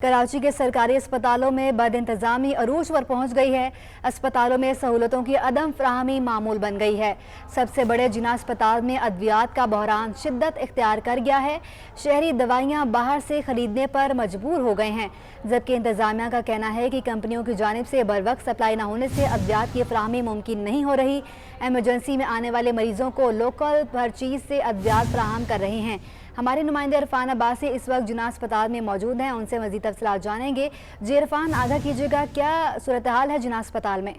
कराची के सरकारी अस्पतालों में बदइंतजामी अरूज पर पहुंच गई है। अस्पतालों में सहूलतों की अदम फ्राहमी मामूल बन गई है। सबसे बड़े जिना अस्पताल में अद्वियात का बहरान शिद्दत इख्तियार कर गया है। शहरी दवाइयां बाहर से खरीदने पर मजबूर हो गए हैं, जबकि इंतजामिया का कहना है कि कंपनियों की जानिब से बरवक्त सप्लाई न होने से अद्वियात की फ्राहमी मुमकिन नहीं हो रही। एमरजेंसी में आने वाले मरीजों को लोकल परचीज से अद्वियात फ्राहम कर रहे हैं। हमारे नुमाइंदे इरफान अब्बासी इस वक्त जिना अस्पताल में मौजूद हैं, उनसे मजीद तफसीलात जानेंगे। जी इरफान, आगाह कीजिएगा, क्या सूरत हाल है जिना अस्पताल में?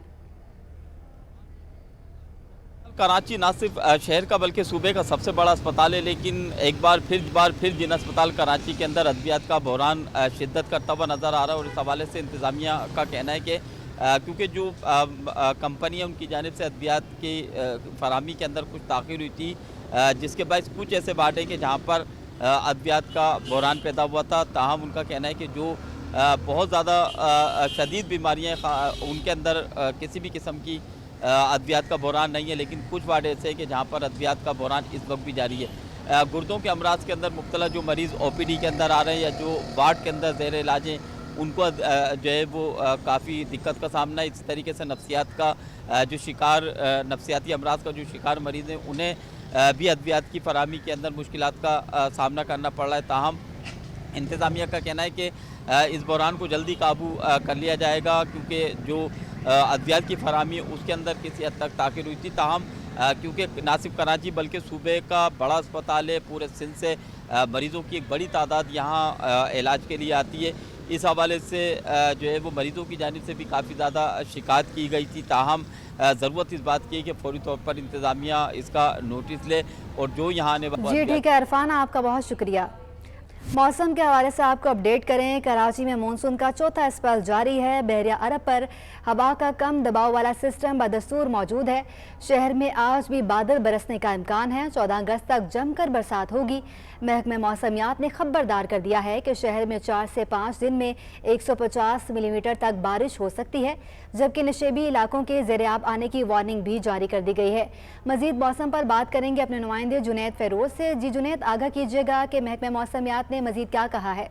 कराची ना सिर्फ शहर का बल्कि सूबे का सबसे बड़ा अस्पताल है, लेकिन एक बार फिर जिना अस्पताल कराची के अंदर अद्वियात का बहरान शिद्दत करता हुआ नज़र आ रहा है। और इस हवाले से इंतज़ामिया का कहना है कि क्योंकि जो कंपनी है उनकी जानिब से अद्वियात की फराहमी के अंदर कुछ ताख़ीर हुई थी, जिसके बाद कुछ ऐसे बात है कि जहाँ पर अद्वियात का बहरान पैदा हुआ था। ताहम उनका कहना है कि जो बहुत ज़्यादा शदीद बीमारियाँ उनके अंदर किसी भी किस्म की अद्वियात का बहरान नहीं है, लेकिन कुछ वार्ड ऐसे हैं कि जहाँ पर अद्वियात का बहरान इस वक्त भी जारी है। गुर्दों के अमराज के अंदर मुब्तला जो मरीज़ OPD के अंदर आ रहे हैं या जो वार्ड के अंदर ज़ेर इलाज हैं, उनको जो है वो काफ़ी दिक्कत का सामना है। इस तरीके से नफ्सियात का जो शिकार नफ्सियाती अमराज का जो शिकार मरीज़ हैं, उन्हें भी अद्वियात की फराहमी के अंदर मुश्किलात का सामना करना पड़ रहा है। ताहम इंतज़ामिया का कहना है कि इस बहरान को जल्दी काबू कर लिया जाएगा, क्योंकि जो अद्वियात की फराहमी उसके अंदर किसी हद तक ताख़ीर हुई थी। ताहम क्योंकि ना सिर्फ कराची बल्कि सूबे का बड़ा अस्पताल है, पूरे सिंध से मरीज़ों की एक बड़ी तादाद यहाँ इलाज के लिए आती है। इस हवाले से जो है वो मरीज़ों की जानिब से भी काफ़ी ज़्यादा शिकायत की गई थी। ताहम ज़रूरत इस बात की है कि फौरी तौर पर इंतज़ामिया इसका नोटिस ले और जो यहाँ आने वाले। जी ठीक है इरफान, आपका बहुत शुक्रिया। मौसम के हवाले से आपको अपडेट करें। कराची में मानसून का चौथा स्पेल जारी है। बहरिया अरब पर हवा का कम दबाव वाला सिस्टम बदस्तूर मौजूद है। शहर में आज भी बादल बरसने का इम्कान है। 14 अगस्त तक जमकर बरसात होगी। महकमे मौसमियात ने खबरदार कर दिया है कि शहर में 4 से 5 दिन में 150 मिलीमीटर तक बारिश हो सकती है, जबकि नशेबी इलाकों के ज़ेर-ए-आब आने की वार्निंग भी जारी कर दी गई है। मजीद मौसम पर बात करेंगे अपने नुमाइंदे जुनैद फेरोज से। जी जुनैद, आगाह कीजिएगा कि महकमे मौसमियात ने मजीद क्या कहा है?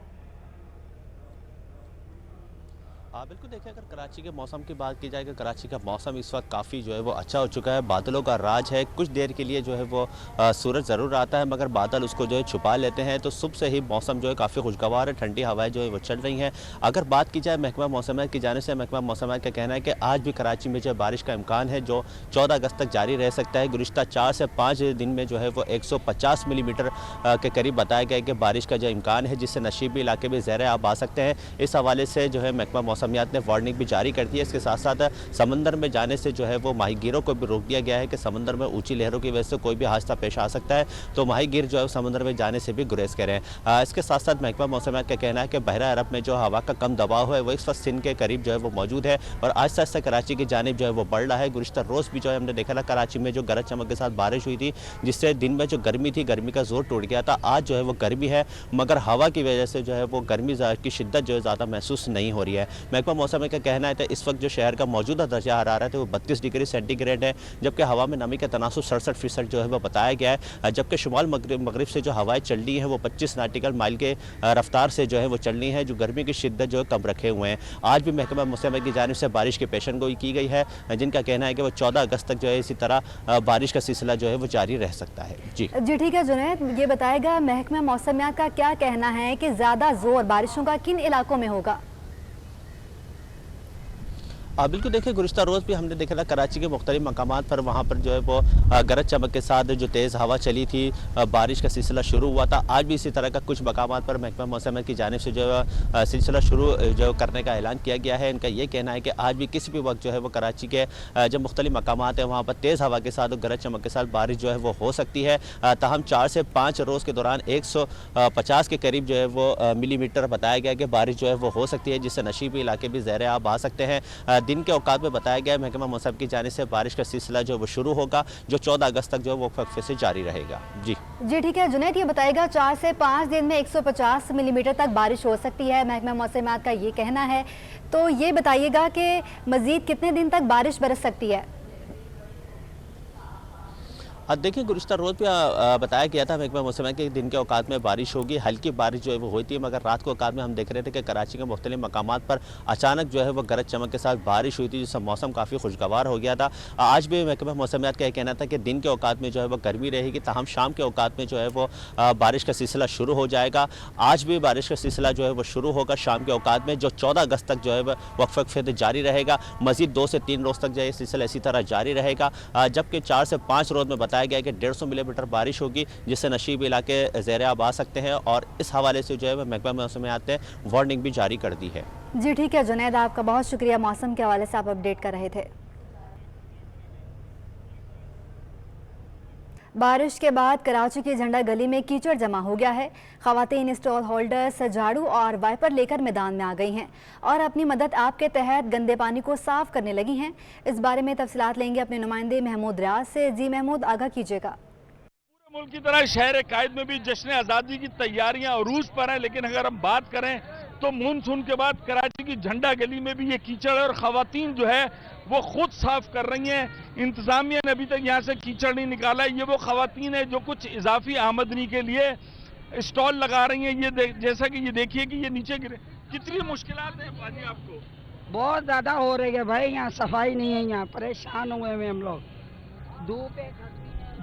बिल्कुल, देखिए, अगर कराची के मौसम की बात की जाए कि कराची का मौसम इस वक्त काफ़ी जो है वो अच्छा हो चुका है। बादलों का राज है। कुछ देर के लिए जो है वो सूरज ज़रूर आता है, मगर बादल उसको जो है छुपा लेते हैं। तो सुबह से ही मौसम जो है काफ़ी खुशगवार है, ठंडी हवाएं जो है वो चल रही हैं। अगर बात की जाए महकमा मौसमियात की जाने से, महकमा मौसमियात का कहना है कि आज भी कराची में जो बारिश का इम्कान है, जो 14 अगस्त तक जारी रह सकता है। गुज़िश्ता 4 से 5 दिन में जो है वो 150 मिलीमीटर के करीब बताया गया कि बारिश का जो इम्कान है, जिससे नशीबी इलाके में ज़ेर-ए-आब आ सकते हैं। इस हवाले से जो है महकमा मौसमियात ने वार्निंग भी जारी कर दी है। इसके साथ साथ समंदर में जाने से जो है वो माहीगीरों को भी रोक दिया गया है कि समंदर में ऊंची लहरों की वजह से कोई भी हादसा पेश आ सकता है, तो माहीगीर जो है समंदर में जाने से भी गुरेज करें। इसके साथ साथ महकमा मौसमियात का कहना है कि बहरा अरब में जो हवा का कम दबाव है वो इस वक्त सिंध के करीब जो है वो मौजूद है और आहिस्ता आहिस्ता कराची की जानिब जो है वो बढ़ रहा है। गुज़िश्ता रोज़ भी जो है हमने देखा था कराची में जो गरज चमक के साथ बारिश हुई थी, जिससे दिन में जो गर्मी थी, गर्मी का जोर टूट गया था। आज जो है वो गर्मी है, मगर हवा की वजह से जो है वो गर्मी की शिद्दत जो है ज़्यादा महसूस नहीं हो रही है। महकमा मौसम का कहना है कि इस वक्त जो शहर का मौजूदा दर्जा हरारत है वो 32 डिग्री सेंटीग्रेड है, जबकि हवा में नमी का तनासुब 67% जो है वो बताया गया है। जबकि शुमाल मगरिब से जो हवाएं चल रही हैं वो 25 नाटिकल माइल के रफ्तार से जो है वो चल रही हैं, जो गर्मी की शिद्दत जो है कम रखे हुए हैं। आज भी महकमा मौसमियात की जानिब से बारिश की पेशन गोई की गई है, जिनका कहना है कि वो 14 अगस्त तक जो है इसी तरह बारिश का सिलसिला जो है वो जारी रह सकता है। जी ठीक है जुनैद, ये बताएगा महकमा मौसमियात का क्या कहना है कि ज़्यादा जोर बारिशों का किन इलाकों में होगा? बिल्कुल, देखिए, गुज़िश्ता रोज़ भी हमने देखा था कराची के मुख्तलिफ मकामात पर, वहाँ पर जो है वो गरज चमक के साथ जो तेज़ हवा चली थी, बारिश का सिलसिला शुरू हुआ था। आज भी इसी तरह का कुछ मकामात पर महकमा मौसमियात की जानिब से जो है सिलसिला शुरू जो करने का ऐलान किया गया है। इनका ये कहना है कि आज भी किसी भी वक्त जो है वो कराची के जो मुख्तलिफ मकामात हैं वहाँ पर तेज़ हवा के साथ और गरज चमक के साथ बारिश जो है वो हो सकती है। ताहम 4 से 5 रोज़ के दौरान 150 के करीब जो है वो मिलीमीटर बताया गया कि बारिश जो है वो हो सकती है, जिससे नशीबी इलाके भी ज़ेर-ए-आब आ सकते हैं। दिन के औकात में बताया गया है महकमा मौसम की जानिब से बारिश का सिलसिला जो वो शुरू होगा, जो 14 अगस्त तक जो वो वक्फे से जारी रहेगा। जी ठीक है जुनैद, ये बताएगा 4 से 5 दिन में 150 मिलीमीटर तक बारिश हो सकती है, महकमा मौसमियात का ये कहना है। तो ये बताइएगा कि मजीद कितने दिन तक बारिश बरस सकती है? देखिए गुज़िश्ता रोज़ भी बताया गया था महकमा मौसम कि दिन के औकात में बारिश होगी, हल्की बारिश जो है वो होती है, मगर रात के औकात में हम देख रहे थे कि कराची के मुख्तलिफ मकामात पर अचानक जो है वो गरज चमक के साथ बारिश हुई थी, जिससे मौसम काफ़ी खुशगवार हो गया था। आज भी महकमा मौसमियात का यह कहना था कि दिन के औकात में जो है वो गर्मी रहेगी, ताहम शाम के औकात में जो है वो बारिश का सिलसिला शुरू हो जाएगा। आज भी बारिश का सिलसिला जो है वो शुरू होगा शाम के औकात में, जो 14 अगस्त तक जो है वह वक्फे जारी रहेगा। मज़ीद 2 से 3 रोज़ तक जो है सिलसिला इसी तरह जारी रहेगा, जबकि 4 से 5 रोज़ में बताया गया है कि 150 मिलीमीटर बारिश होगी, जिससे नशीब इलाके ज़ेर आब आ सकते हैं। और इस हवाले से जो है महकमा मौसमियात ने वार्निंग भी जारी कर दी है। जी ठीक है जुनैद, आपका बहुत शुक्रिया, मौसम के हवाले से आप अपडेट कर रहे थे। बारिश के बाद कराची की झंडा गली में कीचड़ जमा हो गया है। खवातीन स्टॉल होल्डर्स झाड़ू और वाइपर लेकर मैदान में आ गई हैं और अपनी मदद आप के तहत गंदे पानी को साफ करने लगी हैं। इस बारे में तफसीलात लेंगे अपने नुमाइंदे महमूद रियाज से। जी महमूद, आगाह कीजिएगा। पूरे मुल्क की तरह शहर कायद में भी जश्न आज़ादी की तैयारियां अरूज पर हैं, लेकिन अगर हम बात करें तो मानसून के बाद कराची की झंडा गली में भी ये कीचड़ है और खवातीन जो है वो खुद साफ कर रही हैं। इंतजामिया ने अभी तक यहाँ से कीचड़ नहीं निकाला है। ये वो खवातीन है जो कुछ इजाफी आमदनी के लिए स्टॉल लगा रही हैं। ये जैसा कि ये देखिए कि ये नीचे गिरे, कितनी मुश्किलात है भाजी आपको? बहुत ज्यादा हो रही है भाई, यहाँ सफाई नहीं है, यहाँ परेशान हुए हैं हम लोग। धूप है।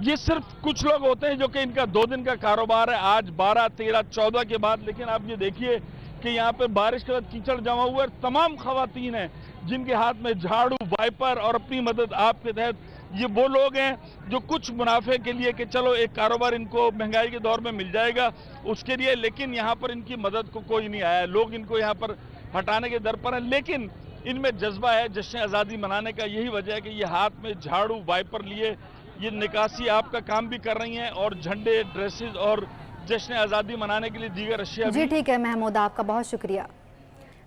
ये सिर्फ कुछ लोग होते हैं जो कि इनका 2 दिन का कारोबार है, आज 12, 13, 14 के बाद। लेकिन आप ये देखिए कि यहाँ पे बारिश के बाद कीचड़ जमा हुआ है। तमाम खवातीन हैं जिनके हाथ में झाड़ू, वाइपर और अपनी मदद आपके तहत, ये वो लोग हैं जो कुछ मुनाफे के लिए कि चलो एक कारोबार इनको महंगाई के दौर में मिल जाएगा उसके लिए, लेकिन यहाँ पर इनकी मदद को कोई नहीं आया। लोग इनको यहाँ पर हटाने के दर पर हैं, लेकिन इनमें जज्बा है जश्न आज़ादी मनाने का। यही वजह है कि ये हाथ में झाड़ू, वाइपर लिए ये निकासी आपका काम भी कर रही हैं और झंडे, ड्रेसेस और जश्न आज़ादी मनाने के लिए दीगर अशिया। जी ठीक है महमूद, आपका बहुत शुक्रिया।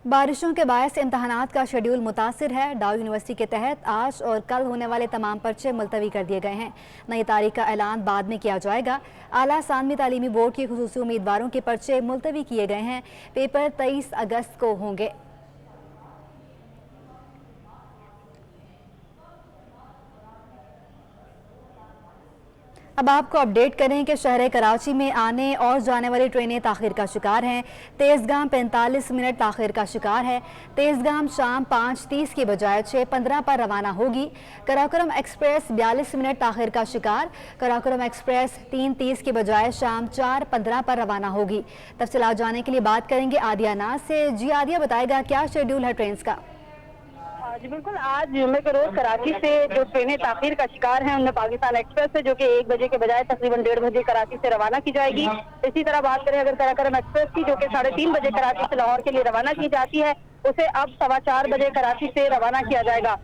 बारिशों के बायस इम्तहानात का शेड्यूल मुतासिर है। डाउ यूनिवर्सिटी के तहत आज और कल होने वाले तमाम पर्चे मुलतवी कर दिए गए हैं। नई तारीख का ऐलान बाद में किया जाएगा। आला सानवी तालीमी बोर्ड के खुसूसी उम्मीदवारों के पर्चे मुलतवी किए गए हैं। पेपर 23 अगस्त को होंगे। अब आपको अपडेट करें कि शहर कराची में आने और जाने वाली ट्रेनें ताखिर का शिकार हैं। तेज़गाम 45 मिनट ताखिर का शिकार है। तेज़गाम शाम 5:30 की बजाय 6:15 पर रवाना होगी। कराकोरम एक्सप्रेस 42 मिनट ताखिर का शिकार। कराकोरम एक्सप्रेस 3:30 की बजाय शाम 4:15 पर रवाना होगी। तफसीलात जानने के लिए बात करेंगे आदिया नाज से। जी आदिया, बताएगा क्या शेड्यूल है ट्रेन का? जी बिल्कुल, आज जुम्मे के रोज कराची से जो ट्रेनें ताखीर का शिकार हैं उनमें पाकिस्तान एक्सप्रेस है जो कि 1 बजे के बजाय तकरीबन 1:30 बजे कराची से रवाना की जाएगी। इसी तरह बात करें अगर कराकोरम एक्सप्रेस की, जो कि 3:30 बजे कराची से लाहौर के लिए रवाना की जाती है, उसे अब 4:15 बजे कराची से रवाना किया जाएगा।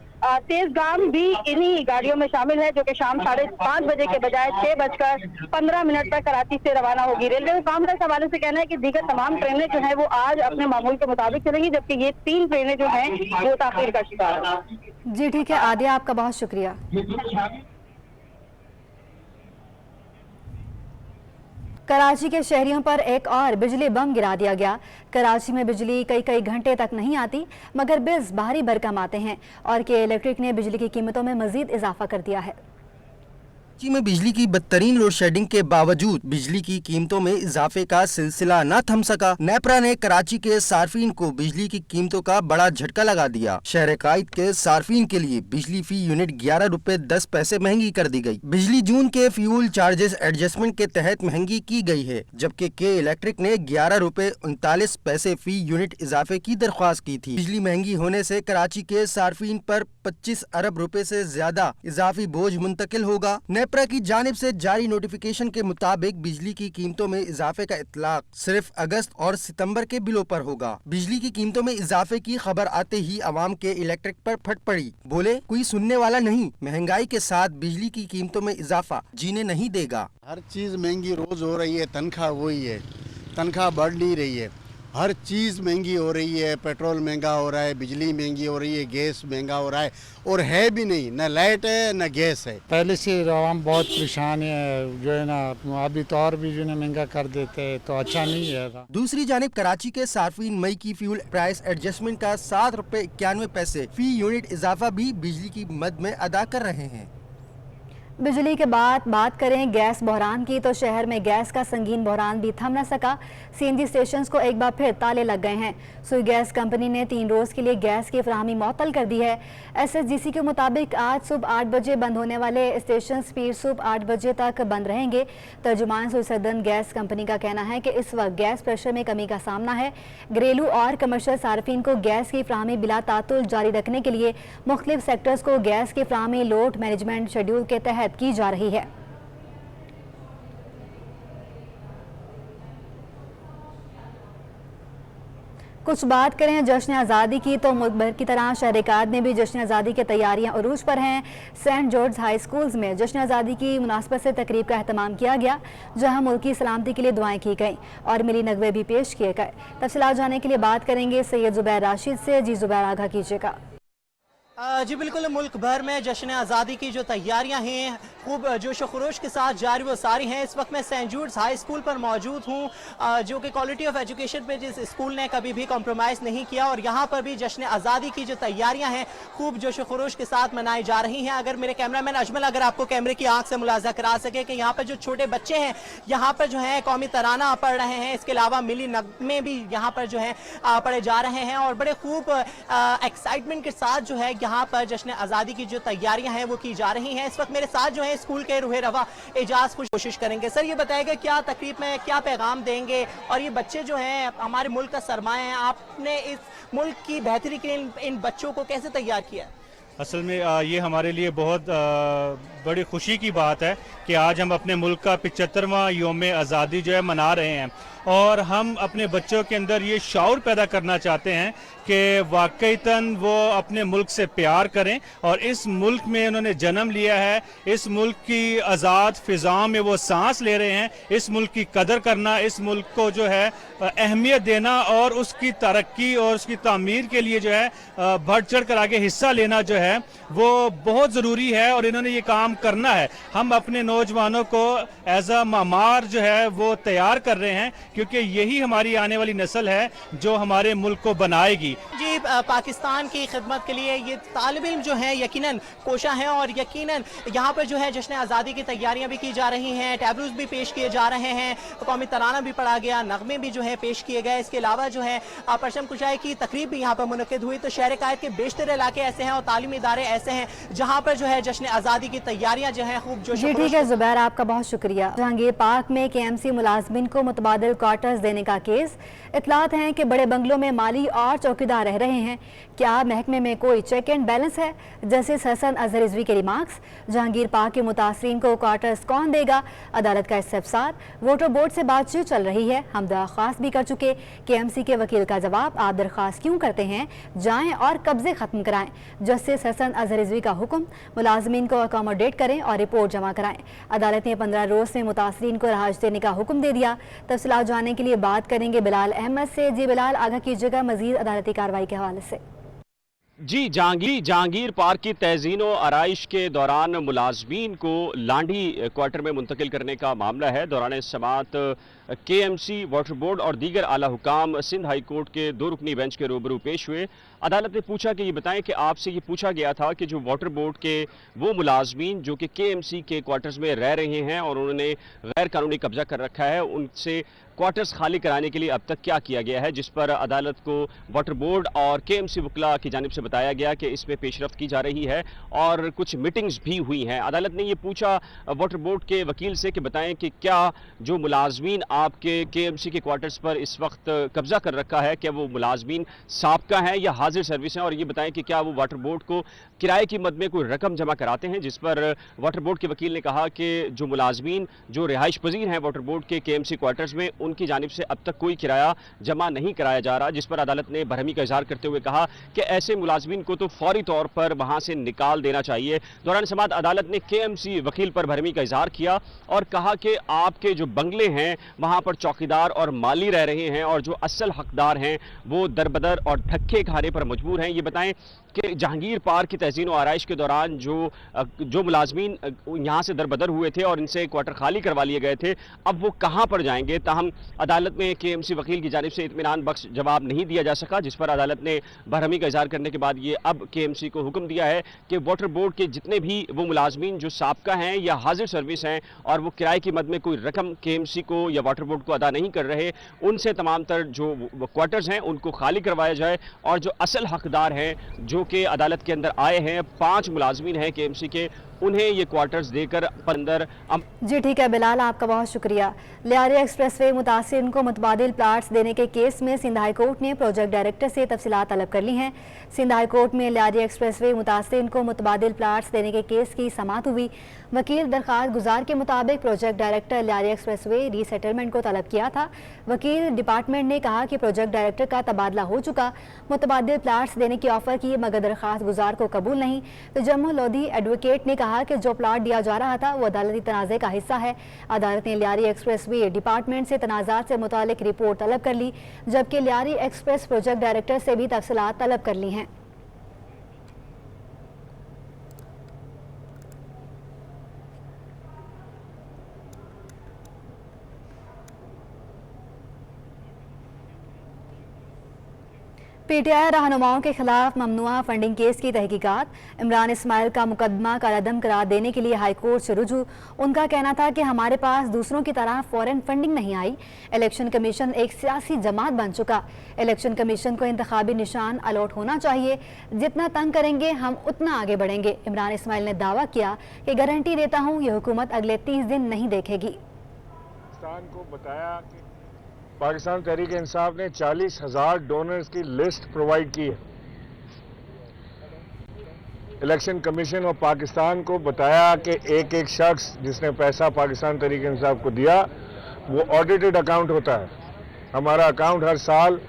तेज़गाम भी इन्हीं गाड़ियों में शामिल है जो कि शाम 5:30 बजे के बजाय 6:15 पर कराची से रवाना होगी। रेलवे को काम का इस हवाले से कहना है कि दीगर तमाम ट्रेनें जो है वो आज अपने मामूल के मुताबिक चलेंगी, जबकि ये 3 ट्रेनें जो हैं वो ताखीर का शिकार है। जी ठीक है आदिया, आपका बहुत शुक्रिया। कराची के शहरियों पर एक और बिजली बम गिरा दिया गया। कराची में बिजली कई घंटे तक नहीं आती, मगर बिल्स भारी भरकम आते हैं और के इलेक्ट्रिक ने बिजली की कीमतों में मजीद इजाफा कर दिया है। कराची में बिजली की बदतरीन लोड शेडिंग के बावजूद बिजली की कीमतों में इजाफे का सिलसिला न थम सका। नेपरा ने कराची के सार्फिन को बिजली की कीमतों का बड़ा झटका लगा दिया। शहर कायद के सार्फिन के लिए बिजली फी यूनिट 11 रुपए 10 पैसे महंगी कर दी गई। बिजली जून के फ्यूल चार्जेस एडजस्टमेंट के तहत महंगी की गई है, जबकि के इलेक्ट्रिक ने 11 रुपए 39 पैसे फी यूनिट इजाफे की दरख्वास्त की थी। बिजली महंगी होने से कराची के सार्फिन पर 25 अरब रुपए से ज्यादा इजाफी बोझ मुंतकिल होगा। नेपरा की जानिब से जारी नोटिफिकेशन के मुताबिक बिजली की कीमतों में इजाफे का इतलाक सिर्फ अगस्त और सितंबर के बिलों पर होगा। बिजली की कीमतों में इजाफे की खबर आते ही आवाम के इलेक्ट्रिक पर फट पड़ी। बोले कोई सुनने वाला नहीं, महंगाई के साथ बिजली की कीमतों में इजाफा जीने नहीं देगा। हर चीज महंगी रोज हो रही है, तनख्वाह वही है, तनख्वाह बढ़ नहीं रही है। हर चीज़ महंगी हो रही है, पेट्रोल महंगा हो रहा है, बिजली महंगी हो रही है, गैस महंगा हो रहा है और है भी नहीं, न लाइट है न गैस है। पहले से आवाम बहुत परेशान है, जो है ना अभी तो और भी जो है महंगा कर देते हैं तो अच्छा नहीं है। दूसरी जानिब कराची के सार्फिन मई की फ्यूल प्राइस एडजस्टमेंट का 7 रुपए 91 पैसे फी यूनिट इजाफा भी बिजली की मद में अदा कर रहे हैं। बिजली के बाद बात करें गैस बहरान की, तो शहर में गैस का संगीन बहरान भी थम न सका। सीएनजी स्टेशंस को एक बार फिर ताले लग गए हैं। सुई गैस कंपनी ने 3 रोज के लिए गैस की फराहमी मअतल कर दी है। एसएसजीसी के मुताबिक आज सुबह 8 बजे बंद होने वाले स्टेशन फिर सुबह 8 बजे तक बंद रहेंगे। तर्जुमान सुई सदन गैस कंपनी का कहना है कि इस वक्त गैस प्रेशर में कमी का सामना है। घरेलू और कमर्शियल सार्फिन को गैस की फराहमी बिला तातुल जारी रखने के लिए मुख्तलिफ सेक्टर्स को गैस की फराहमी लोड मैनेजमेंट शेड्यूल के तहत की जा रही है। कुछ बात करें जश्न आज़ादी की, तो मुल्क भर की तरह शहर-ए-काद में भी जश्न आज़ादी की तैयारियां उरूज पर हैं। सेंट जॉर्ज हाई स्कूल्स में जश्न आज़ादी की मुनासबत से तकरीब का एहतमाम किया गया, जहां मुल्क की सलामती के लिए दुआएं की गईं और मिली नगवे भी पेश किए गए। तफसीलात जानने के लिए बात करेंगे सैयद जुबैर राशिद से। जी जुबैर, आगाह कीजिएगा। जी बिल्कुल, मुल्क भर में जश्न आज़ादी की जो तैयारियां हैं खूब जोश व खरोश के साथ जारी व सारी हैं। इस वक्त मैं सेंट जॉर्ज हाई स्कूल पर मौजूद हूं, जो कि क्वालिटी ऑफ एजुकेशन पे जिस स्कूल ने कभी भी कॉम्प्रोमाइज़ नहीं किया, और यहाँ पर भी जश्न आज़ादी की जो तैयारियां हैं खूब जोश व खरोश के साथ मनाई जा रही हैं। अगर मेरे कैमरामैन अजमल अगर आपको कैमरे की आंख से मुलाजा करा सके कि यहाँ पर जो छोटे बच्चे हैं यहाँ पर जो है कौमी तराना पढ़ रहे हैं, इसके अलावा मिली नगमे भी यहाँ पर जो है पढ़े जा रहे हैं, और बड़े खूब एक्साइटमेंट के साथ जो है यहाँ पर जश्न आज़ादी की जो तैयारियां हैं वो की जा रही हैं। इस वक्त मेरे साथ जो है स्कूल के रूहे रवा एजाज कुछ कोशिश करेंगे। सर, ये बताएगा क्या तकरीब में क्या पैगाम देंगे, और ये बच्चे जो हैं हमारे मुल्क का सरमाया है, आपने इस मुल्क की बेहतरी के लिए इन बच्चों को कैसे तैयार किया? असल में ये हमारे लिए बहुत बड़ी खुशी की बात है कि आज हम अपने मुल्क का 75वां यौम आज़ादी जो है मना रहे हैं, और हम अपने बच्चों के अंदर ये शऊर पैदा करना चाहते हैं कि वाकईतन वो अपने मुल्क से प्यार करें, और इस मुल्क में उन्होंने जन्म लिया है, इस मुल्क की आज़ाद फ़िज़ाओं में वो सांस ले रहे हैं। इस मुल्क की कदर करना, इस मुल्क को जो है अहमियत देना और उसकी तरक्की और उसकी तामीर के लिए जो है बढ़ चढ़ कर आगे हिस्सा लेना जो है वो बहुत ज़रूरी है, और इन्होंने ये काम करना है। हम अपने नौजवानों को एज अ मामार जो है वो तैयार कर रहे हैं, क्योंकि यही हमारी आने वाली नस्ल है जो हमारे मुल्क को बनाएगी। जी, पाकिस्तान की खिदमत के लिए ये तालिब इल्म जो है यकीनन कोशा हैं, और यकीनन यहाँ पर जो है जश्न आज़ादी की तैयारियाँ भी की जा रही हैं, टैबलूज भी पेश किए जा रहे हैं, कौमी तराना भी पढ़ा गया, नगमे भी जो है पेश किए गए। इसके अलावा जो है परचम कुशाई की तकरीब भी यहाँ पर मुनक्किद हुई। तो शहर कायद के बेशतर इलाके ऐसे हैं और तालीमी इदारे ऐसे हैं जहाँ पर जो है जश्न आज़ादी की तैयारियाँ जो है खूब जोश। जी ठीक है जुबैर, आपका बहुत शुक्रिया। जहांगीर पार्क में KMC मुलाजमिन को मुतबादिल क्वार्टर्स देने का केस। इतलात हैं कि बड़े बंगलों में माली और चौकीदार रह रहे हैं। क्या महकमे में कोई चेक एंड बैलेंस है? जस्टिस हसन अजहर रिजवी के रिमार्क्स। जहांगीर पार्क के मुतासरीन को क्वार्टर्स कौन देगा? अदालत का इस्तेफसार। वोटर बोर्ड से बातचीत चल रही है, हम दरख्वास्त भी कर चुके। KMC के वकील का जवाब, आप दरख्वास्त क्यों करते हैं, जाएं और कब्जे खत्म कराएं। जस्टिस हसन अजहर रिजवी का हुक्म, मुलाजमीन को अकोमोडेट करें और रिपोर्ट जमा कराएं। अदालत ने 15 रोज में मुतासरीन को रहायश देने का हुक्म दे दिया। तफसीलात जानने के लिए बात करेंगे बिलाल अहमद से। जी बिलाल, आगाह कीजिएगा मजीद अदालती कार्रवाई के हवाले से। जी, जहांगीर पार्क की तज़ीन व आराइश के दौरान मुलाजमीन को लांडी क्वार्टर में मुंतकिल करने का मामला है। दौरान समाअत KMC, वाटर बोर्ड और दीगर आला हुकाम सिंध हाई कोर्ट के 2 रुकनी बेंच के रूबरू पेश हुए। अदालत ने पूछा कि ये बताएं कि आपसे ये पूछा गया था कि जो वाटर बोर्ड के वो मुलाजमीन जो कि KMC के क्वार्टर्स में रह रहे हैं और उन्होंने गैर कानूनी कब्जा कर रखा है, उनसे क्वार्टर्स खाली कराने के लिए अब तक क्या किया गया है, जिस पर अदालत को वाटर बोर्ड और KMC वकला की जानिब से बताया गया कि इसमें पेशरफ्त की जा रही है और कुछ मीटिंग्स भी हुई हैं। अदालत ने ये पूछा वाटर बोर्ड के वकील से कि बताएं कि क्या जो मुलाजमीन आपके KMC के क्वार्टर्स पर इस वक्त कब्जा कर रखा है, क्या वो मुलाजमीन साबका हैं या हाजिर सर्विस हैं, और ये बताएं कि क्या वो वाटर बोर्ड को किराए की मद में कोई रकम जमा कराते हैं। जिस पर वाटर बोर्ड के वकील ने कहा कि जो मुलाजमीन जो रिहाइश पजीर हैं वाटर बोर्ड के KMC क्वार्टर्स में, उनकी जानिब से अब तक कोई किराया जमा नहीं कराया जा रहा। जिस पर अदालत ने बरहमी का इजहार करते हुए कहा कि ऐसे मुलाजमीन को तो फौरी तौर पर वहां से निकाल देना चाहिए। दौरान समाअत अदालत ने KMC वकील पर बरहमी का इजहार किया और कहा कि आपके जो बंगले हैं वहां पर चौकीदार और माली रह रहे हैं और जो असल हकदार हैं वो दरबदर और धक्के खाने पर मजबूर हैं। ये बताएं कि जहांगीर पार्क की तहसीन और आराइश के दौरान जो मुलाजमीन यहाँ से दरबदर हुए थे और इनसे क्वार्टर खाली करवा लिए गए थे, अब वो कहाँ पर जाएंगे? ताहम अदालत में KMC वकील की जानिब से इत्मीनान बख्श जवाब नहीं दिया जा सका, जिस पर अदालत ने बरहमी का इजहार करने के बाद ये अब KMC को हुक्म दिया है कि वाटर बोर्ड के जितने भी वो मुलाजमीन जो साबका हैं या हाजिर सर्विस हैं और वो किराए की मद में कोई रकम KMC को या वाटर बोर्ड को अदा नहीं कर रहे, उनसे तमाम तर जो क्वार्टर्स हैं उनको खाली करवाया जाए और जो असल हकदार हैं जो कि अदालत के अंदर आए हैं, 5 मुलाजमीन हैं KMC के, उन्हें ये क्वार्टर्स देकर अंदर। जी ठीक है बिलाल, आपका बहुत शुक्रिया। लियारी एक्सप्रेसवे मुतासिरीन को मुतबादिल प्लाट्स देने के केस में सिंध हाई कोर्ट ने प्रोजेक्ट डायरेक्टर से तफसीलात तलब कर ली हैं। सिंध हाई कोर्ट में लियारी एक्सप्रेसवे मुतासिरीन को मुतबादिल प्लाट्स देने के केस की समाअत हुई। वकील दरख्वास्त गुजार के मुताबिक project director Lyari expressway resettlement को तलब किया था। वकील डिपार्टमेंट ने कहा कि प्रोजेक्ट डायरेक्टर का तबादला हो चुका, मुतबादिल प्लाट्स देने की ऑफर की मगर दरख्वास्त गुजार को कबूल नहीं। तो जम्मू लोधी एडवोकेट ने कहा कि जो प्लाट दिया जा रहा था वो अदालती तनाज़े का हिस्सा है। अदालत ने लियारी एक्सप्रेसवे डिपार्टमेंट से तनाज़ात से मुतालिक रिपोर्ट तलब कर ली, जबकि लियारी एक्सप्रेस प्रोजेक्ट डायरेक्टर से भी तफसीलात तलब कर ली हैं। PTI रहनुमाओं के खिलाफ ममनुआ फंडिंग केस की तहकीकात। इमरान इस्माइल का मुकदमा कालादम करार देने के लिए हाई कोर्ट से रुजू। उनका कहना था कि हमारे पास दूसरों की तरह फॉरेन फंडिंग नहीं आई। इलेक्शन कमीशन एक सियासी जमात बन चुका। इलेक्शन कमीशन को इंतखाबी निशान अलॉट होना चाहिए। जितना तंग करेंगे हम उतना आगे बढ़ेंगे। इमरान इस्माइल ने दावा किया कि गारंटी देता हूँ ये हुकूमत अगले 30 दिन नहीं देखेगी। को बताया कि पाकिस्तान तहरीक इंसाफ ने 40,000 डोनर्स की लिस्ट प्रोवाइड की है। इलेक्शन कमीशन ऑफ पाकिस्तान को बताया कि एक एक शख्स जिसने पैसा पाकिस्तान तहरीक इंसाफ को दिया वो ऑडिटेड अकाउंट होता है। हमारा अकाउंट हर साल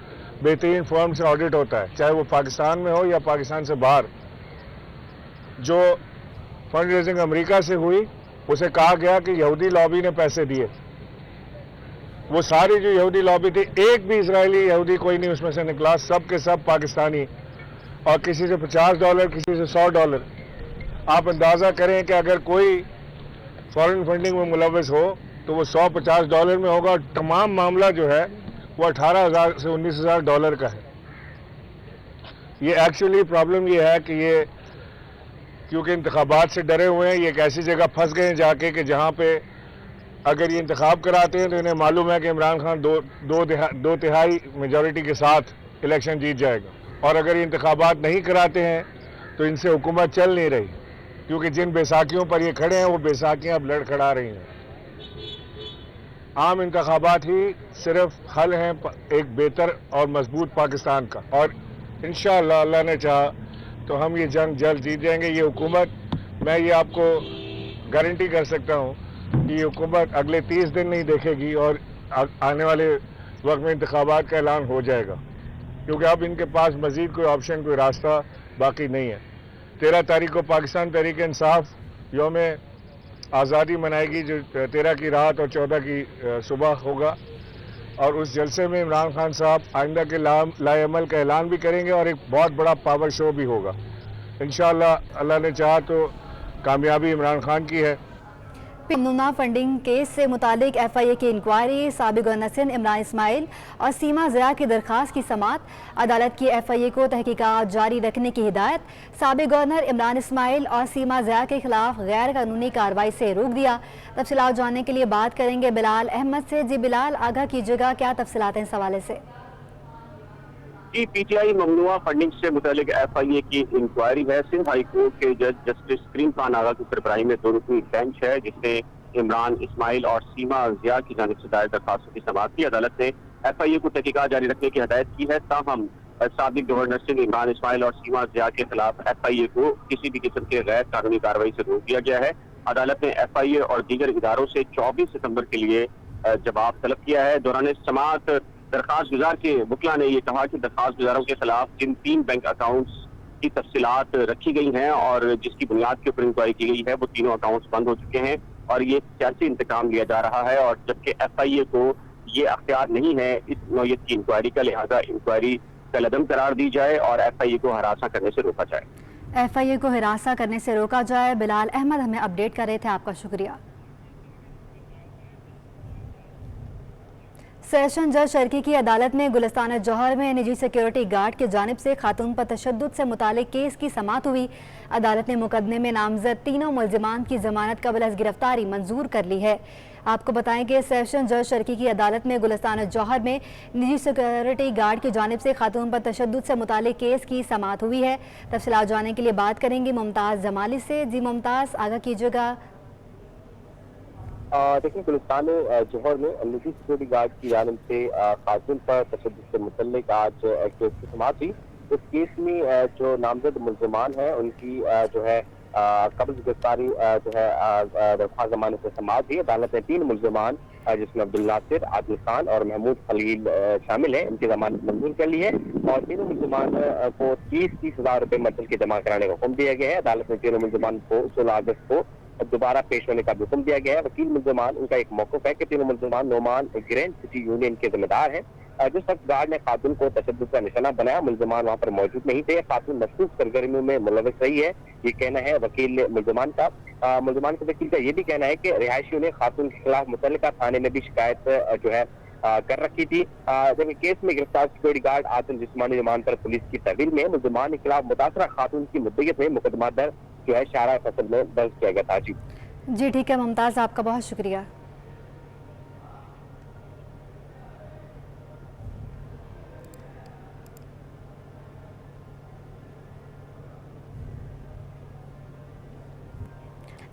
बेहतरीन फॉर्म से ऑडिट होता है, चाहे वो पाकिस्तान में हो या पाकिस्तान से बाहर। जो फंड रेजिंग अमेरिका से हुई उसे कहा गया कि यहूदी लॉबी ने पैसे दिए। वो सारी जो यहूदी लॉबी थी, एक भी इजरायली यहूदी कोई नहीं उसमें से निकला, सब के सब पाकिस्तानी, और किसी से $50 किसी से $100। आप अंदाज़ा करें कि अगर कोई फॉरेन फंडिंग में मुलव्वस हो तो वो $100-50 में होगा। तमाम मामला जो है वो $18,000 से $19,000 का है। ये एक्चुअली प्रॉब्लम ये है कि ये क्योंकि इंतखाबात से डरे हुए हैं, ये एक ऐसी जगह फंस गए हैं जाके कि जहाँ पे अगर ये इंतखाब कराते हैं तो इन्हें मालूम है कि इमरान खान दो तिहाई मेजॉरिटी के साथ इलेक्शन जीत जाएगा, और अगर ये इंतखाबात नहीं कराते हैं तो इनसे हुकूमत चल नहीं रही, क्योंकि जिन बैसाखियों पर ये खड़े हैं वो बैसाखियाँ अब लड़खड़ा रही हैं। आम इंतखाबात ही सिर्फ हल हैं एक बेहतर और मजबूत पाकिस्तान का, और इंशाअल्लाह अल्लाह ने चाहा तो हम ये जंग जल्द जीत जाएंगे। ये हुकूमत, मैं ये आपको गारंटी कर सकता हूँ कि ये हुकूमत अगले 30 दिन नहीं देखेगी और आने वाले वक्त में इंतखाबात का ऐलान हो जाएगा, क्योंकि अब इनके पास मजीद कोई ऑप्शन, कोई रास्ता बाकी नहीं है। 13 तारीख को पाकिस्तान तहरीक इंसाफ यौम आज़ादी मनाएगी, जो 13 की रात और 14 की सुबह होगा, और उस जलसे में इमरान खान साहब आइंदा के लाएअमल का ऐलान भी करेंगे और एक बहुत बड़ा पावर शो भी होगा। इंशाअल्लाह अल्लाह ने चाहा तो कामयाबी इमरान खान की है। ममनुआ फंडिंग केस से मुतालिक FIA की इंक्वायरी, साबिक गवर्नर सिंध इमरान इस्माइल और सीमा ज़िया की दरख्वास्त की समाअत। अदालत की FIA को तहकीकात जारी रखने की हिदायत। साबिक गवर्नर इमरान इस्माइल और सीमा ज़िया के खिलाफ गैर कानूनी कार्रवाई से रोक दिया। तफसीलात जानने के लिए बात करेंगे बिलाल अहमद से। जी बिलाल, आगाह कीजिएगा, क्या तफसीलात हैं इस हवाले से? जी, PTI ममनुआ फंडिंग से मुतालिक FIA की इंक्वायरी है। सिंध हाई कोर्ट के जज जस्टिस करीम खान आगा की सरबराही में 2 रुकनी बेंच है, जिसने इमरान इस्माइल और सीमा ज़िया की जानिब से दायर दरखास्तों की समाअत की। अदालत ने FIA को तहकीकात जारी रखने की हिदायत की है। ताहम साबिक गवर्नर सिंध इमरान इस्माइल और सीमा ज़िया के खिलाफ FIA को किसी भी किस्म के गैर कानूनी कार्रवाई से रोक दिया गया है। अदालत ने FIA और दीगर इदारों से 24 सितंबर के लिए जवाब तलब किया है। दौरान समाअत दरखास्त गुजार के वकील ने यह कहा कि दरखास्त गुजारों के खिलाफ जिन 3 बैंक अकाउंट्स की तफसीलात रखी गई हैं और जिसकी बुनियाद के ऊपर इंक्वायरी की गई है, वो तीनों अकाउंट्स बंद हो चुके हैं और ये सियासी इंतकाम लिया जा रहा है। और जबकि FIA को ये अख्तियार नहीं है इस नौयत की इंक्वायरी का, लिहाजा इंक्वायरी कलअदम करार दी जाए और FIA को हरासा करने से रोका जाए। FIA को हिरासा करने से रोका जाए। बिलाल अहमद हमें अपडेट कर रहे थे, आपका शुक्रिया। सेशन जज शर्की की अदालत में गुलिस्तान जौहर में निजी सिक्योरिटी गार्ड की जानिब से खातून पर तशद्दुद से मुतालिक केस की समाअत हुई। अदालत ने मुकदमे में नामजद तीनों मुल्जिमान की जमानत कबल अज़ गिरफ्तारी मंजूर कर ली है। आपको बताएं कि सेशन जज शर्की की अदालत में गुलिस्तान जौहर में निजी सिक्योरिटी गार्ड की जानिब से खातून पर तशद्दुद से मुतालिक केस की समाअत हुई है। तफसीलात जानने के लिए बात करेंगे मुमताज़ जमाली से। जी मुमताज़, आगाह कीजिएगा। देखिए, गुलिस्तान जौहर में निजी सिक्योरिटी गार्ड की जानिब से खातून पर तशद्दुद से मुतल्लिक आज केस की समाअत हुई। इस केस में जो नामजद मुल्जिमान हैं उनकी जो है कब्ज़ गिरफ्तारी जो है दरख्वास्त जमानत से समाअत हुई। अदालत ने 3 मुल्जिमान जिसमें अब्दुल नासिर, आदिल खान और महमूद खलील शामिल हैं, इनकी जमानत मंजूर कर ली है और तीनों मुल्जिमान को 30-30 हज़ार रुपये मदद के जमा कराने का हुक्म दिया गया है। अदालत ने तीनों मुल्जिमान को 16 अगस्त को दोबारा पेश होने का हुक्म दिया गया है। वकील मुल्जिमान उनका एक मौक़िफ़ है कि तीनों मुल्जिमान नोमान ग्रैंड सिटी यूनियन के जिम्मेदार हैं। जिस वक्त गार्ड ने खातून को तशद्दुद का निशाना बनाया, मुल्जिमान वहाँ पर मौजूद नहीं थे। खातून मखसूस सरगर्मियों में मुलव्वस रही है, ये कहना है वकील मुल्जिमान का। मुल्जिमान के वकील का ये भी कहना है कि रिहायशियों ने खातून के खिलाफ मुतल्लिका थाने में भी शिकायत जो है कर रखी थी। जबकि केस में गिरफ्तार सिक्योरिटी गार्ड आतम जिस्मानी रिमांड पर पुलिस की तहवील में मुल्जिमान के खिलाफ मुतासरा खातून की मुद्दत में मुकदमा दर्ज जो है शारा फसल में दर्ज किया गया था। जी ठीक है मुमताज़, आपका बहुत शुक्रिया।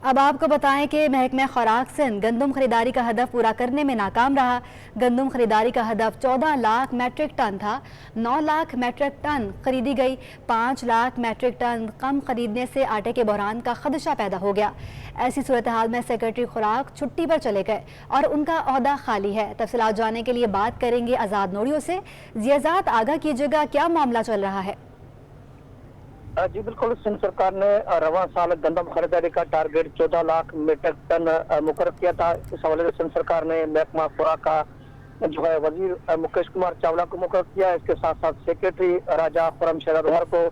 अब आपको बताएं कि महकमा खुराक सिंध गंदम खरीदारी का हदफ पूरा करने में नाकाम रहा। गंदम खरीदारी का हदफ 14 लाख मैट्रिक टन था। 9 लाख मैट्रिक टन खरीदी गई। 5 लाख मैट्रिक टन कम खरीदने से आटे के बहरान का खदशा पैदा हो गया। ऐसी सूरत हाल में सेक्रेटरी खुराक छुट्टी पर चले गए और उनका ओहदा खाली है। तफसीलात जानने के लिए बात करेंगे आज़ाद नोड़ियों से। जी आज़ाद, आगाह कीजिएगा, क्या मामला चल रहा है? जी बिल्कुल, सिंध सरकार ने रवां साल गंदम खरीदारी का टारगेट 14 लाख मीट्रिक टन मुकर्रर किया था। इस हवाले से सिंध सरकार ने महकमा खुराक का जो है वजीर मुकेश कुमार चावला को मुकर्रर किया। इसके साथ साथ सेक्रेटरी राजा खुरम शहर को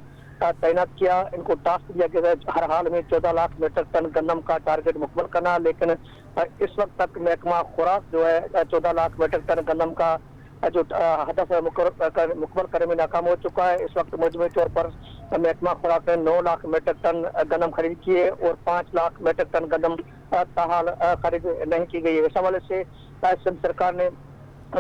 तैनात किया। इनको टास्क दिया गया है हर हाल में 14 लाख मीट्रिक टन गंदम का टारगेट मुकम्मल करना। लेकिन इस वक्त तक महकमा खुराक जो है 14 लाख मीट्रिक टन गंदम का जो हदफ मुकम्मल करने में नाकाम हो चुका है। इस वक्त मजमूई तौर पर महकमा खुराक ने 9 लाख मीट्रिक टन गंदम खरीद की है और 5 लाख मीट्रिक टन गंदम ताहाल खरीद नहीं की गई है। इस हवाले से सिंध सरकार ने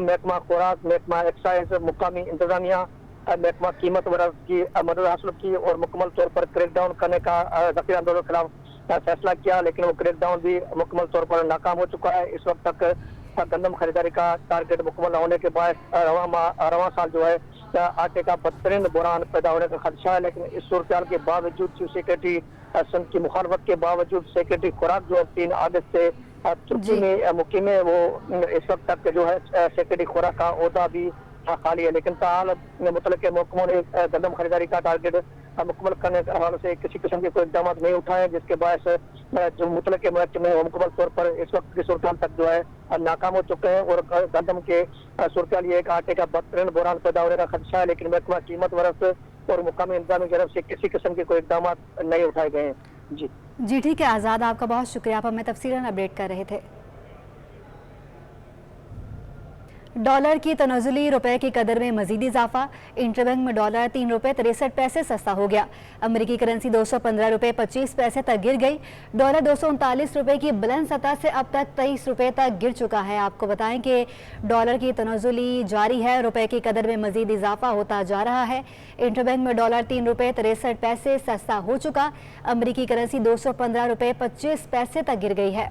महकमा खुराक, महकमा एक्साइज, मुकामी इंतजामिया, महकमा कीमत वरस की मदद हासिल की और मुकम्मल तौर पर क्रैकडाउन करने का ज़ख़ीरा अंदोज़ों के खिलाफ फैसला किया। लेकिन वो क्रैकडाउन भी मुकम्मल तौर पर नाकाम हो चुका है। इस वक्त तक गंदम खरीदारी का टारगेट मुकम्मल होने के बाद रवां साल जो है आटे का बदतरीन बुरान पैदा होने का खदशा है। लेकिन इस सूरत के बावजूद चीफ सेक्रेटरी सिंध की मुखालफत के बावजूद सेक्रेटरी खुराक जो 3 अगस्त से छुट्टी में मुकीम है, वो इस वक्त तक जो है सेक्रेटरी खुराक का ओहदा भी खाली है। लेकिन ताहाल मुतल्लिक़ महकमों ने गंदम खरीदारी का टारगेट मुकम्मल करने के हवाले से किसी किस्म के कोई इक़दाम नहीं उठाए, जिसके बायस जो मुतल्लिक़ महकमे हैं वो मुकम्मल तौर पर इस वक्त की सूरत तक जो है नाकाम हो चुके हैं। और गंदम के सूरत ये आटे का बदतरीन बुरान पैदा होने का खदशा है। लेकिन महकमा कीमत वरस और मुकामी इंतजाम की तरफ से किसी किस्म के कोई इक़दाम नहीं उठाए गए हैं। जी ठीक है आज़ाद, आपका बहुत शुक्रिया, आप हमें तफसीलन अपडेट कर रहे थे। डॉलर की तनज़ुली रुपए की कदर में मजीद इजाफा। इंटरबैंक में डॉलर 3 रुपये 63 पैसे सस्ता हो गया। अमेरिकी करेंसी 215 रुपये 25 पैसे तक गिर गई। डॉलर 239 रुपये की बुलंद सतह से अब तक 23 रुपये तक गिर चुका है। आपको बताएं कि डॉलर की तनज़ुली जारी है, रुपए की कदर में मजीद इजाफा होता जा रहा है। इंटरबैंक में डॉलर 3 रुपये 63 पैसे सस्ता हो चुका। अमेरिकी करेंसी 215 रुपये 25 पैसे तक गिर गई है।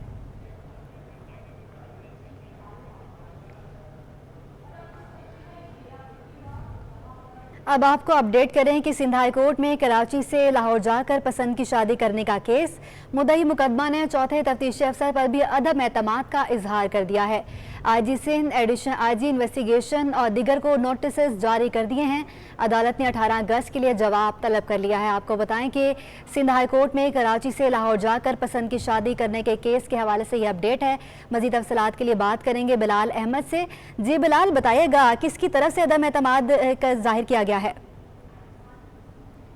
अब आपको अपडेट करें कि सिंध हाई कोर्ट में कराची से लाहौर जाकर पसंद की शादी करने का केस। मुद्दई मुकदमा ने चौथे तफ्तीशी अफसर पर भी अदम एतमाद का इजहार कर दिया है। IG Sindh, additional IG investigation और दीगर को नोटिस जारी कर दिए हैं। अदालत ने 18 अगस्त के लिए जवाब तलब कर लिया है। आपको बताएं कि सिंध हाई कोर्ट में कराची से लाहौर जाकर पसंद की शादी करने के केस के हवाले से ये अपडेट है। मजीद तफसीलात के लिए बात करेंगे बिलाल अहमद से। जी बिलाल, बताइएगा किसकी तरफ से अदम एतमाद का जाहिर किया गया है?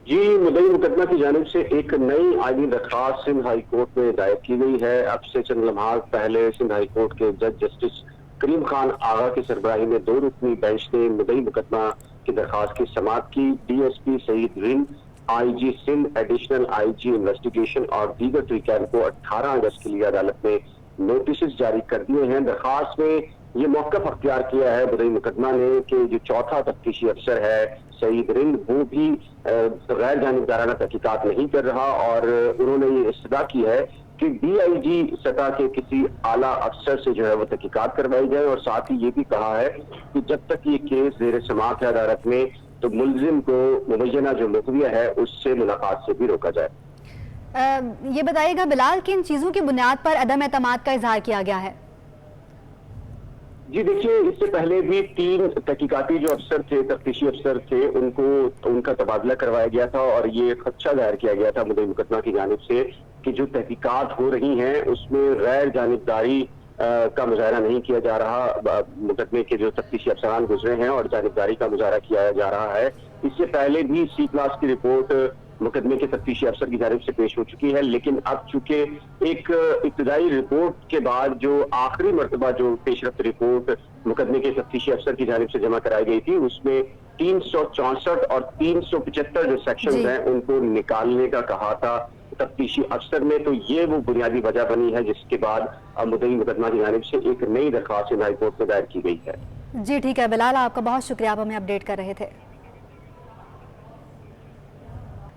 जी, मुद्दई मुकदमा की जानिब से एक नई आईनी दरख्वास्त सिंध हाई कोर्ट में दायर की गई है। अब से चंद लम्हात पहले सिंध हाई कोर्ट के जज जस्टिस करीम खान आगा की सरबराही में 2 रुकनी बेंच ने मुद्दई मुकदमा की दरख्वास्त की समाअत की। DSP Saeed Rind, IG Sindh, additional IG investigation और दीगर तरीकान को 18 अगस्त के लिए अदालत में नोटिस जारी कर दिए हैं। दरख्वास्त में ये मौक़िफ़ अख्तियार किया है मुद्दई मुकदमा ने कि जो चौथा तफ्तीशी अफसर है सईद रिंद, वो भी गैर जानिबदाराना तहकीकात नहीं कर रहा और उन्होंने ये इस्तदा की है कि डीआईजी सतह के किसी आला अफसर से जो है वो तहकीकात करवाई जाए और साथ ही ये भी कहा है कि जब तक ये केस ज़ेर समाअत है अदालत में तो मुलजिम को मुबैना जो मुकविया है उससे मुलाकात से भी रोका जाए। ये बताइएगा बिलाल, किन चीज़ों की बुनियाद पर अदम एतमाद का इजहार किया गया है? जी देखिए, इससे पहले भी 3 तहकीकाती जो अफसर थे, तफ्तीशी अफसर थे, उनका तबादला करवाया गया था और ये खदशा जाहिर किया गया था मुद्दई मुकदमा की जानिब से कि जो तहकीकात हो रही हैं उसमें गैर जानिबदारी का मुजाहरा नहीं किया जा रहा। मुकदमे के जो तफ्तीशी अफसरान गुजरे हैं और जानिबदारी का मुजाहरा किया जा रहा है। इससे पहले भी C क्लास की रिपोर्ट मुकदमे के तफ्तीशी अफसर की जानिब से पेश हो चुकी है, लेकिन अब चूंकि एक इब्तदाई रिपोर्ट के बाद जो आखिरी मरतबा जो पेशरफ्त रिपोर्ट मुकदमे के तफ्तीशी अफसर की जानिब से जमा कराई गई थी उसमें 364 और 375 जो सेक्शन हैं उनको निकालने का कहा था तफ्तीशी अफसर ने, तो ये वो बुनियादी वजह बनी है जिसके बाद मुद्दई मुकदमा की जानिब से एक नई दरख्वास्त सिंध हाई कोर्ट में दायर की गई है। जी ठीक है बिलाल, आपका बहुत शुक्रिया, आप हमें अपडेट कर रहे थे।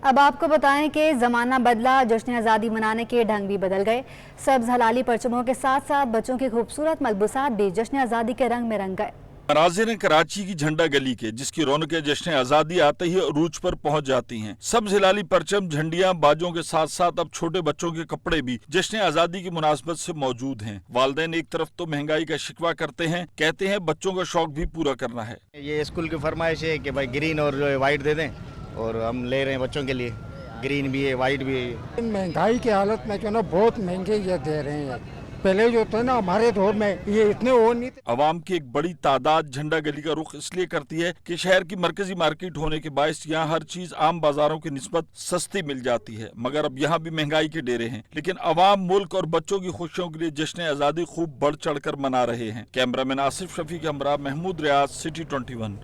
अब आपको बताएं कि ज़माना बदला, जश्न आज़ादी मनाने के ढंग भी बदल गए। सब्ज़ हलाली परचमों के साथ साथ बच्चों की खूबसूरत मलबूसात भी जश्न आज़ादी के रंग में रंग गए। मनाज़िर कराची की झंडा गली के, जिसकी रौनकें जश्न आज़ादी आते ही अरूज पर पहुंच जाती हैं। सब्ज़ हिलाली परचम, झंडियां, बाजों के साथ साथ अब छोटे बच्चों के कपड़े भी जश्न आज़ादी की मुनासबत से मौजूद हैं। वालिदैन एक तरफ तो महंगाई का शिकवा करते हैं, कहते हैं बच्चों का शौक भी पूरा करना है। ये स्कूल की फरमाइश है कि भाई ग्रीन और वाइट दे दें और हम ले रहे हैं बच्चों के लिए, ग्रीन भी है वाइट भी है। महंगाई की हालत में जो ना बहुत महंगे ये दे रहे हैं, पहले जो थे ना हमारे दौर में ये इतने वो नहीं थे। अवाम की एक बड़ी तादाद झंडा गली का रुख इसलिए करती है कि शहर की मरकजी मार्केट होने के बायस यहाँ हर चीज आम बाजारों की निस्बत सस्ती मिल जाती है, मगर अब यहाँ भी महंगाई के डेरे हैं। लेकिन अवाम, मुल्क और बच्चों की खुशियों के लिए जश्न आज़ादी खूब बढ़ चढ़ कर मना रहे हैं। कैमरामैन आसिफ शफी के हमरा महमूद रियाज, सिटी 21।